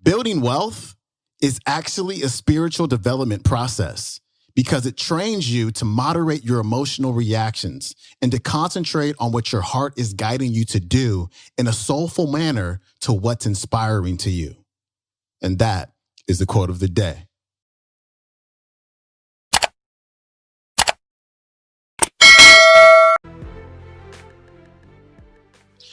Building wealth is actually a spiritual development process because it trains you to moderate your emotional reactions and to concentrate on what your heart is guiding you to do in a soulful manner to what's inspiring to you. And that is the quote of the day.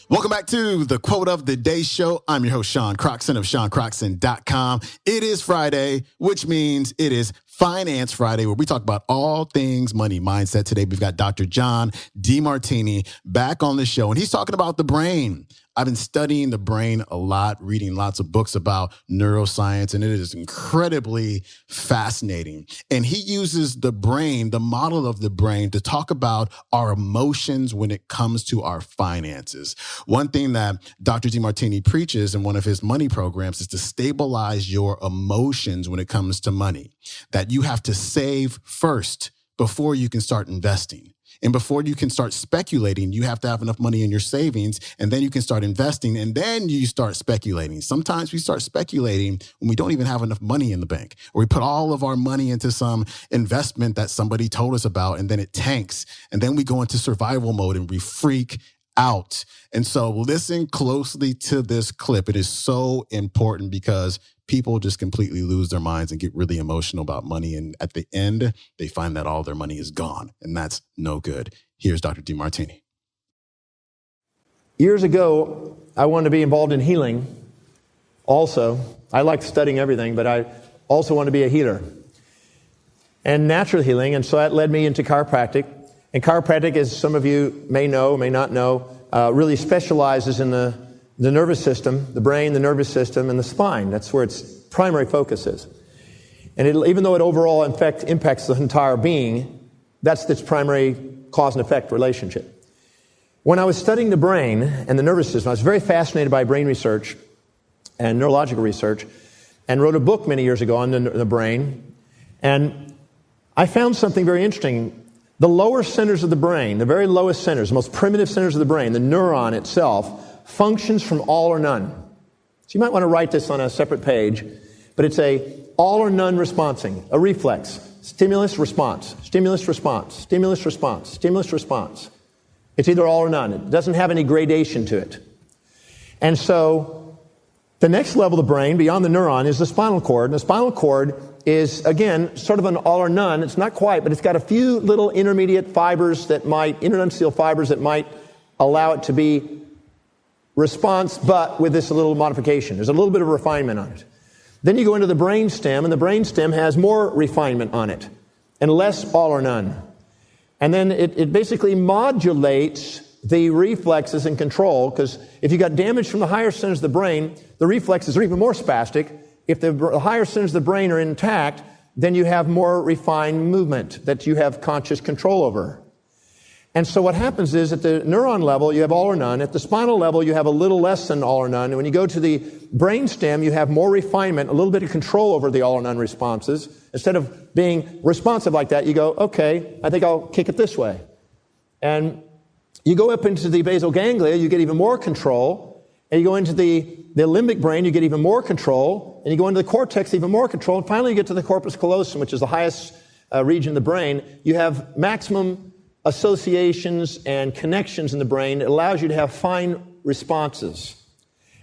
Welcome back to the Quote of the Day show. I'm your host, Sean Croxton of SeanCroxton.com. It is Friday, which means it is Finance Friday, where we talk about all things money mindset. Today, we've got Dr. John Demartini back on the show, and he's talking about the brain. I've been studying the brain a lot, reading lots of books about neuroscience, and it is incredibly fascinating. And he uses the brain, the model of the brain, to talk about our emotions when it comes to our finances. One thing that Dr. Demartini preaches in one of his money programs is to stabilize your emotions when it comes to money, that you have to save first before you can start investing. And before you can start speculating, you have to have enough money in your savings, and then you can start investing, and then you start speculating. Sometimes we start speculating when we don't even have enough money in the bank, or we put all of our money into some investment that somebody told us about, and then it tanks, and then we go into survival mode and we freak out. And so listen closely to this clip. It is so important because people just completely lose their minds and get really emotional about money. And at the end, they find that all their money is gone. And that's no good. Here's Dr. Demartini. Years ago, I wanted to be involved in healing. Also, I like studying everything, but I also want to be a healer. And natural healing, and so that led me into chiropractic. And chiropractic, as some of you may know, may not know, really specializes in the nervous system, the brain, the nervous system, and the spine. That's where its primary focus is. And even though it overall, in fact, impacts the entire being, that's its primary cause and effect relationship. When I was studying the brain and the nervous system, I was very fascinated by brain research and neurological research, and wrote a book many years ago on the brain. And I found something very interesting. The lower centers of the brain, the very lowest centers, the most primitive centers of the brain, the neuron itself, functions from all or none. So you might want to write this on a separate page, but it's a all or none responsing, a reflex. Stimulus, response, stimulus, response, stimulus, response, stimulus, response. It's either all or none. It doesn't have any gradation to it. And so the next level of the brain, beyond the neuron, is the spinal cord. And the spinal cord is, again, sort of an all or none. It's not quite, but it's got a few little intermediate fibers internuncial fibers that might allow it to be response, but with this little modification. There's a little bit of refinement on it. Then you go into the brain stem, and the brain stem has more refinement on it, and less all or none. And then it basically modulates the reflexes and control, because if you got damage from the higher centers of the brain, the reflexes are even more spastic. If the higher centers of the brain are intact, then you have more refined movement that you have conscious control over. And so what happens is at the neuron level, you have all or none. At the spinal level, you have a little less than all or none. And when you go to the brain stem, you have more refinement, a little bit of control over the all or none responses. Instead of being responsive like that, you go, okay, I think I'll kick it this way. And you go up into the basal ganglia, you get even more control. And you go into the limbic brain, you get even more control. And you go into the cortex, even more control. And finally, you get to the corpus callosum, which is the highest region of the brain. You have maximum associations and connections in the brain. It allows you to have fine responses.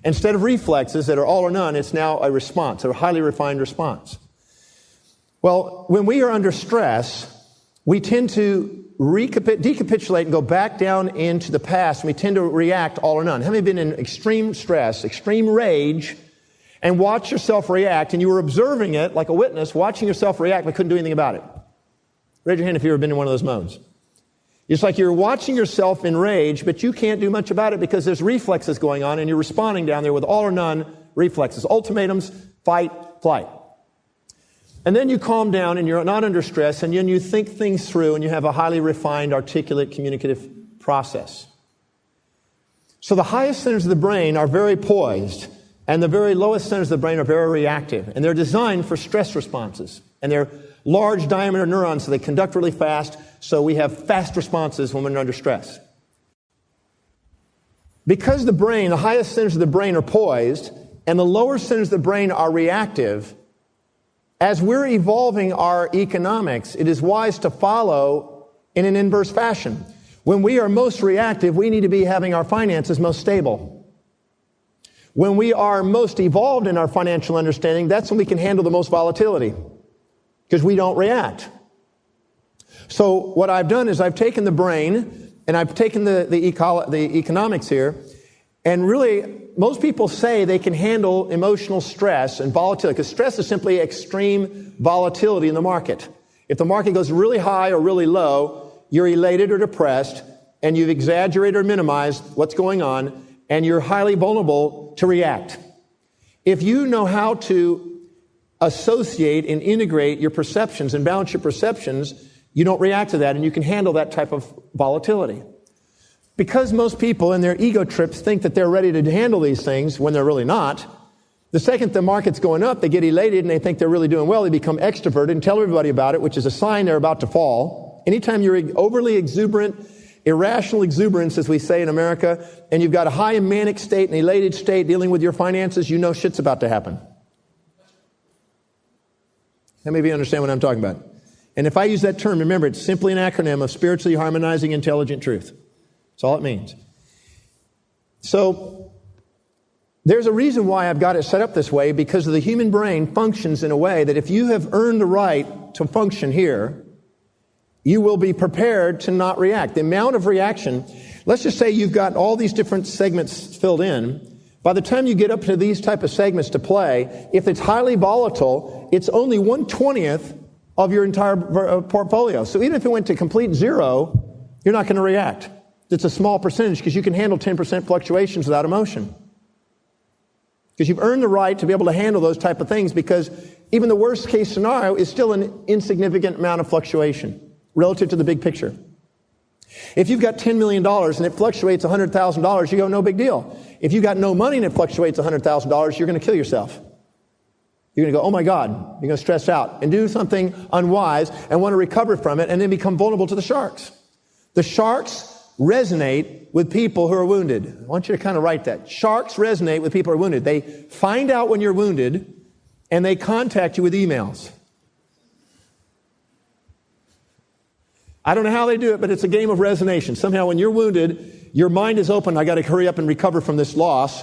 Instead of reflexes that are all or none, it's now a response, a highly refined response. Well, when we are under stress, we tend to decapitulate and go back down into the past, and we tend to react all or none. How many have been in extreme stress, extreme rage, and watch yourself react, and you were observing it like a witness, watching yourself react, but couldn't do anything about it? Raise your hand if you've ever been in one of those modes. It's like you're watching yourself in rage, but you can't do much about it because there's reflexes going on, and you're responding down there with all or none reflexes, ultimatums, fight, flight. And then you calm down, and you're not under stress, and then you think things through, and you have a highly refined, articulate, communicative process. So the highest centers of the brain are very poised, and the very lowest centers of the brain are very reactive, and they're designed for stress responses. And they're large diameter neurons, so they conduct really fast, so we have fast responses when we're under stress. Because the brain, the highest centers of the brain are poised, and the lower centers of the brain are reactive, as we're evolving our economics, it is wise to follow in an inverse fashion. When we are most reactive, we need to be having our finances most stable. When we are most evolved in our financial understanding, that's when we can handle the most volatility, because we don't react. So what I've done is I've taken the brain and I've taken the economics here, and really most people say they can handle emotional stress and volatility, because stress is simply extreme volatility in the market. If the market goes really high or really low, you're elated or depressed, and you've exaggerated or minimized what's going on, and you're highly vulnerable to react. If you know how to associate and integrate your perceptions and balance your perceptions, you don't react to that, and you can handle that type of volatility. Because most people in their ego trips think that they're ready to handle these things when they're really not, the second the market's going up, they get elated and they think they're really doing well. They become extroverted and tell everybody about it, which is a sign they're about to fall. Anytime you're overly exuberant, irrational exuberance, as we say in America, and you've got a high manic state, an elated state dealing with your finances, you know shit's about to happen. How many of you understand what I'm talking about? And if I use that term, remember, it's simply an acronym of spiritually harmonizing intelligent truth. That's all it means. So there's a reason why I've got it set up this way, because the human brain functions in a way that if you have earned the right to function here, you will be prepared to not react. The amount of reaction, let's just say you've got all these different segments filled in. By the time you get up to these type of segments to play, if it's highly volatile, it's only 1/20th of your entire portfolio. So even if it went to complete zero, you're not going to react. It's a small percentage, because you can handle 10% fluctuations without emotion. Because you've earned the right to be able to handle those type of things, because even the worst case scenario is still an insignificant amount of fluctuation relative to the big picture. If you've got $10 million and it fluctuates $100,000, you go, no big deal. If you've got no money and it fluctuates $100,000, you're going to kill yourself. You're going to go, oh my God, you're going to stress out and do something unwise and want to recover from it, and then become vulnerable to the sharks. The sharks resonate with people who are wounded. I want you to kind of write that. Sharks resonate with people who are wounded. They find out when you're wounded, and they contact you with emails. I don't know how they do it, but it's a game of resonation. Somehow when you're wounded, your mind is open. I got to hurry up and recover from this loss.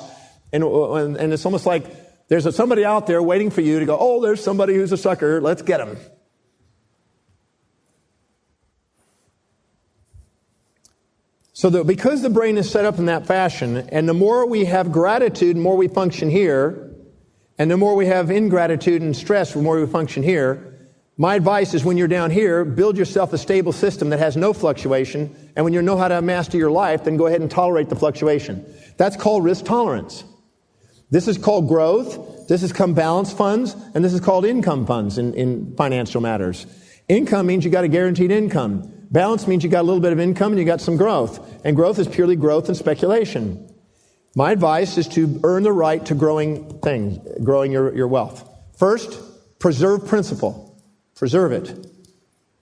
And it's almost like there's somebody out there waiting for you to go, oh, there's somebody who's a sucker. Let's get him. So because the brain is set up in that fashion, and the more we have gratitude, the more we function here, and the more we have ingratitude and stress, the more we function here, my advice is when you're down here, build yourself a stable system that has no fluctuation, and when you know how to master your life, then go ahead and tolerate the fluctuation. That's called risk tolerance. This is called growth, this is called balanced funds, and this is called income funds in financial matters. Income means you got a guaranteed income. Balance means you got a little bit of income and you got some growth. And growth is purely growth and speculation. My advice is to earn the right to growing things, growing your wealth. First, preserve principal. Preserve it.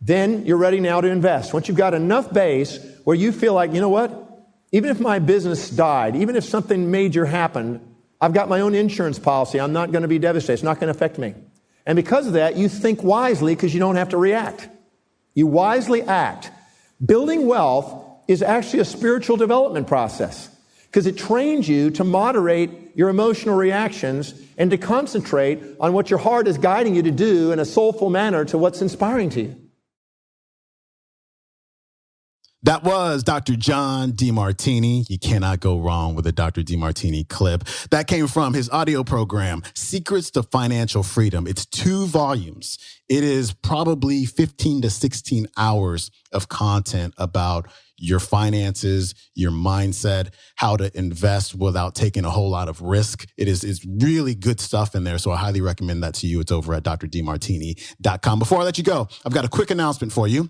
Then you're ready now to invest. Once you've got enough base where you feel like, you know what? Even if my business died, even if something major happened, I've got my own insurance policy. I'm not going to be devastated. It's not going to affect me. And because of that, you think wisely, because you don't have to react. You wisely act. Building wealth is actually a spiritual development process, because it trains you to moderate your emotional reactions and to concentrate on what your heart is guiding you to do in a soulful manner to what's inspiring to you. That was Dr. John Demartini. You cannot go wrong with a Dr. Demartini clip. That came from his audio program, Secrets to Financial Freedom. It's 2 volumes. It is probably 15 to 16 hours of content about your finances, your mindset, how to invest without taking a whole lot of risk. It's really good stuff in there, so I highly recommend that to you. It's over at drdemartini.com. Before I let you go, I've got a quick announcement for you.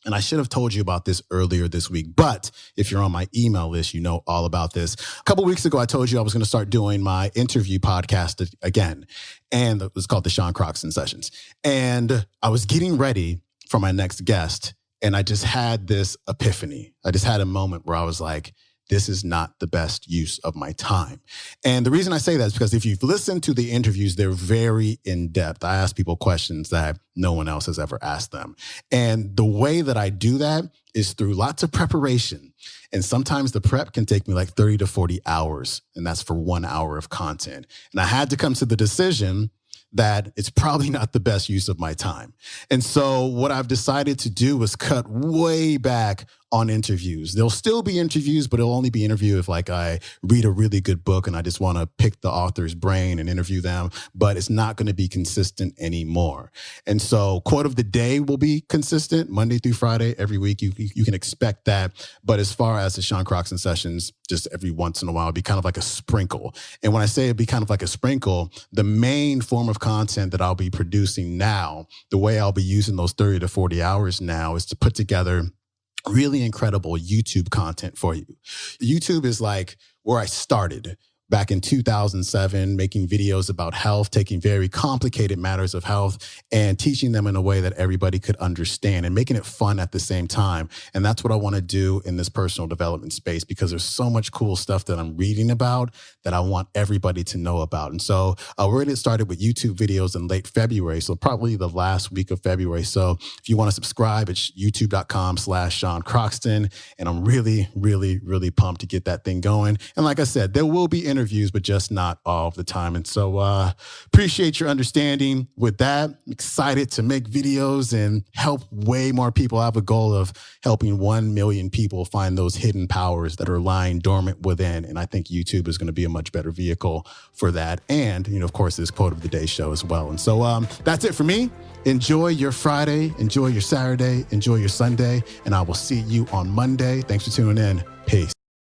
And I should have told you about this earlier this week, but if you're on my email list, you know all about this. A couple of weeks ago, I told you I was going to start doing my interview podcast again, and it was called the Sean Croxton Sessions. And I was getting ready for my next guest, and I just had this epiphany. I just had a moment where I was like, this is not the best use of my time. And the reason I say that is because if you've listened to the interviews, they're very in-depth. I ask people questions that no one else has ever asked them. And the way that I do that is through lots of preparation. And sometimes the prep can take me like 30 to 40 hours, and that's for 1 hour of content. And I had to come to the decision that it's probably not the best use of my time. And so what I've decided to do is cut way back on interviews. There'll still be interviews, but it'll only be interview if like I read a really good book and I just want to pick the author's brain and interview them, but it's not going to be consistent anymore. And so quote of the day will be consistent Monday through Friday every week. You can expect that. But as far as the Sean Croxton sessions, just every once in a while, it'll be kind of like a sprinkle. And when I say it'd be kind of like a sprinkle, the main form of content that I'll be producing now, the way I'll be using those 30 to 40 hours now is to put together really incredible YouTube content for you. YouTube is like where I started back in 2007, making videos about health, taking very complicated matters of health and teaching them in a way that everybody could understand and making it fun at the same time. And that's what I want to do in this personal development space, because there's so much cool stuff that I'm reading about that I want everybody to know about. And so we're going to get started with YouTube videos in late February. So probably the last week of February. So if you want to subscribe, it's youtube.com/Sean Croxton. And I'm really, really, really pumped to get that thing going. And like I said, there will be interviews, but just not all of the time. And so appreciate your understanding with that. I'm excited to make videos and help way more people. I have a goal of helping 1 million people find those hidden powers that are lying dormant within. And I think YouTube is going to be a much better vehicle for that. And, of course, this quote of the day show as well. And so that's it for me. Enjoy your Friday, enjoy your Saturday, enjoy your Sunday, and I will see you on Monday. Thanks for tuning in. Peace.